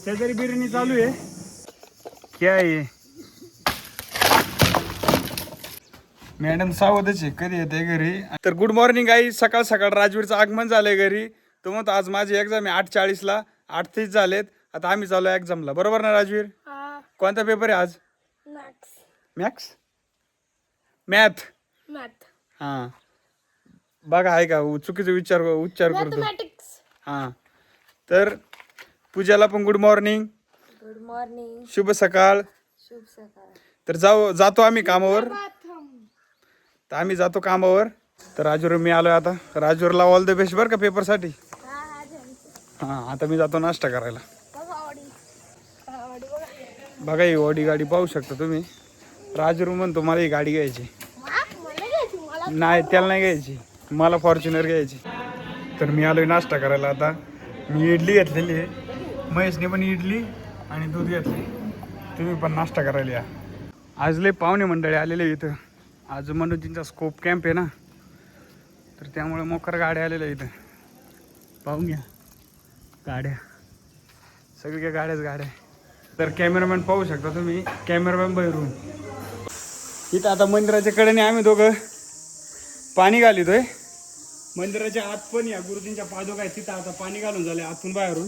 शेजारी बिर्याणी चालू आहे. क्या आहे मॅडम सावधच आहे, कधी येते घरी. तर गुड मॉर्निंग आई. सकाळ सकाळ राजवीरचं आगमन झालंय घरी. तो म्हणतो आज माझी एक्झाम आहे 8:40ला, 8:30 झालेत. आता आम्ही चालू एक्झामला, बरोबर ना राजवीर? कोणता पेपर आहे आज? Maths math. हां बघा आहे का चुकीचा उच्चार करतो. हां तर पूजाला पण गुड मॉर्निंग. Good morning. शुभ सकाळ. शुभ सकाळ. तर जातो आम्ही कामावर. तर आम्ही जातो कामावर. तर राजूर मी आलोय आता. राजूरला ऑल द बेस्ट बरं का पेपरसाठी. हां आता मी जातो नाश्ता करायला. बघा ही ऑडी गाडी पाहू शकता तुम्ही. राजूर म्हणतो मला ही गाडी घ्यायची. नाही त्याला नाही घ्यायची, मला फॉर्च्युनर घ्यायची. तर मी आलोय नाश्ता करायला आता. मी इडली घेतलेली आहे, महेशने पण इडली आणि दूध घेतले. तुम्ही पण नाश्ता करायला या. आज लय पाहुणे मंडळी आलेले इथं. आज मनोजींचा स्कोप कॅम्प आहे ना, तर त्यामुळे मोकर गाड्या आलेल्या इथं. पाहून घ्या गाड्या, सगळ्या गाड्या. तर कॅमेरामॅन पाहू शकता तुम्ही, कॅमेरामॅन बाहेरून. इथं आता मंदिराच्या कडेने आम्ही दोघं पाणी घालितोय. मंदिराच्या आत पण या गुरुजींच्या पादुका आहेत, तिथं आता पाणी घालून झाले आतून बाहेरून.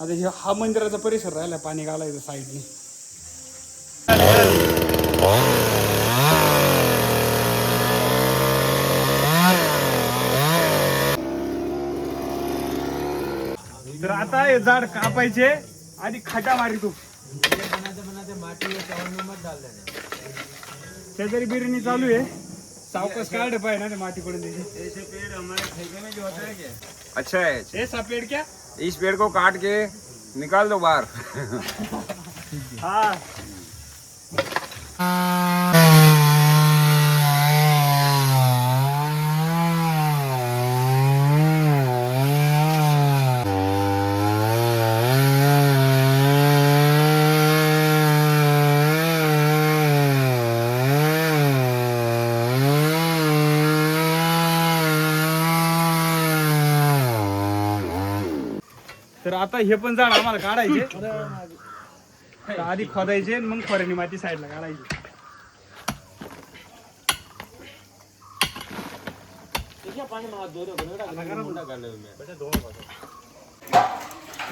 आता हा मंदिराचा परिसर राहिला पाणी घालायचं साईडने. तर आता हे झाड कापायचे आणि खाटा मारितो. शेजारी बिर्याणी चालू आहे. सावकाश काढ पाय ना ते माटी पडून द्यायची. ऐसे पेड़ हमारे ठेके में जो होता है क्या? अच्छा है। ऐसा पेड़ क्या? इस पेड़ को काट के निकाल दो बाहर। हाँ तर आता हे पण झाड आम्हाला काढायचे. तर आधी खोदायचे मग फरेनी माती साईडला काढायची.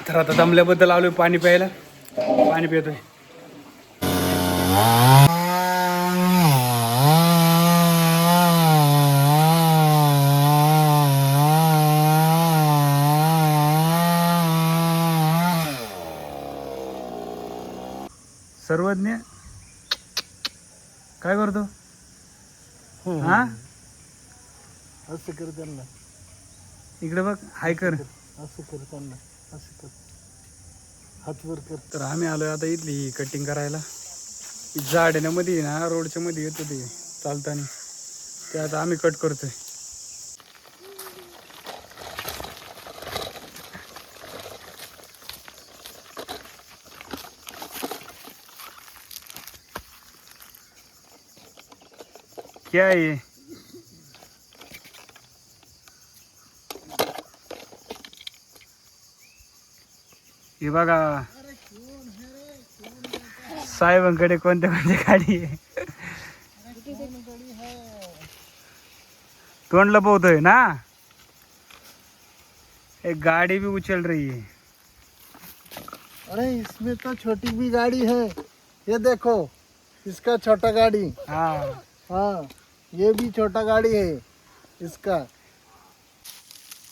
तर आता दमल्याबद्दल आलोय पाणी प्यायला. पाणी पितोय. सर्वज्ञ काय करतो? हा असं कर त्यांना, इकडे बघ, हाय कर. असं कर त्यांना, असं कर, हात वर कर. तर आम्ही आलोय आता इथली कटिंग करायला. झाडण्यामध्ये ना रोडच्या मध्ये येतो ते चालताना, ते आता आम्ही कट करतोय. क्या आहे हे बघा, साहेबांकडे कोणत्या गाडी आहे. तोंड लपवतोय ना. एक गाड़ी भी उछल रही है. अरे इसमें तो छोटी भी गाड़ी है, ये देखो इसका छोटा गाड़ी. हाँ हाँ ये भी छोटा गाड़ी है इसका.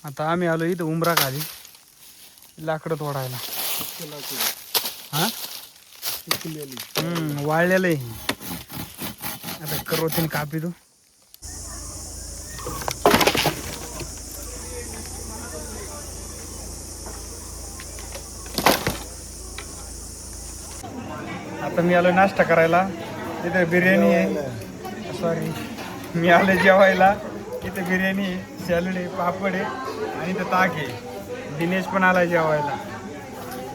आता आम्ही आलो इथं उमरा खाली लाकडं तोडायला. हा वाळलेलं आहे. आता करोतीने कापी तू. आता मी आलो नाश्ता करायला. इथे बिर्याणी आहे, सॉरी मी आलो जेवायला. इथे बिर्याणी आहे, सॅलड आहे, पापड आहे आणि इथं ताक आहे. दिनेश पण आलाय जेवायला,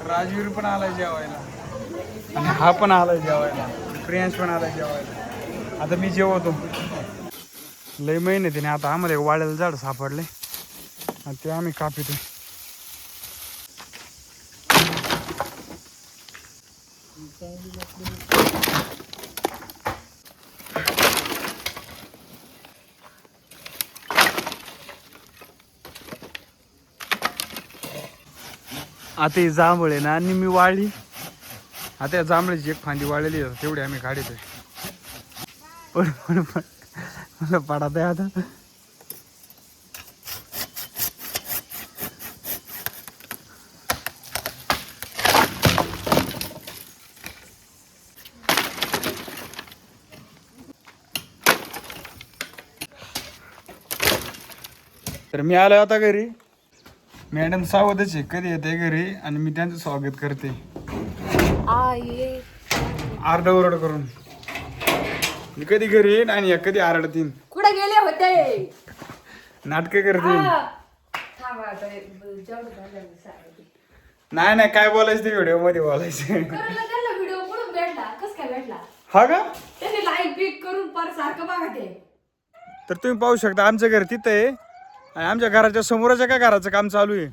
राजवीर पण आलाय जेवायला आणि हा पण आलाय जेवायला, प्रियांश पण आलाय जेवायला. आता मी जेवतो. लय मेहनतीने आता आम्हाला एक वाळलेलं झाड सापडले आणि ते आम्ही कापितो. आता ही जांभळ आहे ना आणि मी वाळली. आता या जांभळाची एक फांदी वाळलेली आहे, तेवढी आम्ही काढतोय. मला पडत आहे आता. तर मी आलो आता घरी. मॅडम सावधच आहे, कधी येते घरी आणि मी त्यांचं स्वागत करते ये आरडाओरड करून. मी कधी घरी येईन आणि या कधी आरडतीन, कुठे गेले होते? नाटकं करतील. थांबा आता जेवढं झालं सांगते. नाही नाही, काय बोलायचं ते व्हिडिओ मध्ये बोलायचं. त्यांना व्हिडिओ कुठून भेटला? कस काय भेटला? हा का? त्यांनी लाईक बिक करून पर सारखं बघा ते. तर तुम्ही पाहू शकता आमचं घर तिथं आहे आणि आमच्या घराच्या समोरच काय घराचं काम चालू आहे.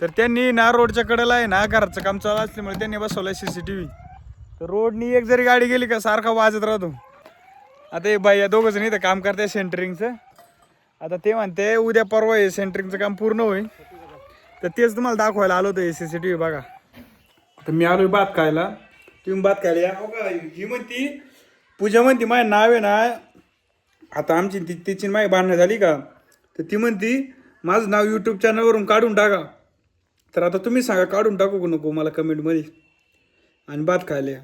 तर त्यांनी ना रोडच्या कडेला आहे ना घराचं काम चालू असल्यामुळे त्यांनी बसवलं CCTV. तर रोडनी एक जरी गाडी गेली का सारखा वाजत राहतो. आता हे बाई या दोघं जण इथं काम करते सेंटरिंगचं. आता ते म्हणते उद्या परवा हे सेंटरिंगचं काम पूर्ण होईल. तर तेच तुम्हाला दाखवायला आलो होतं CCTV बघा. तर मी आलो भात खायला, तुम्ही भात खायला या. हो का, ही म्हणती पूजा म्हणती माझं नाव आहे ना, आता आमची तिची माझी भांडणं झाली का, तर ती म्हणती माझं नाव यूट्यूब चॅनलवरून काढून टाका. तर आता तुम्ही सांगा काढून टाकू नको मला कमेंटमध्ये आणि भात खायला या.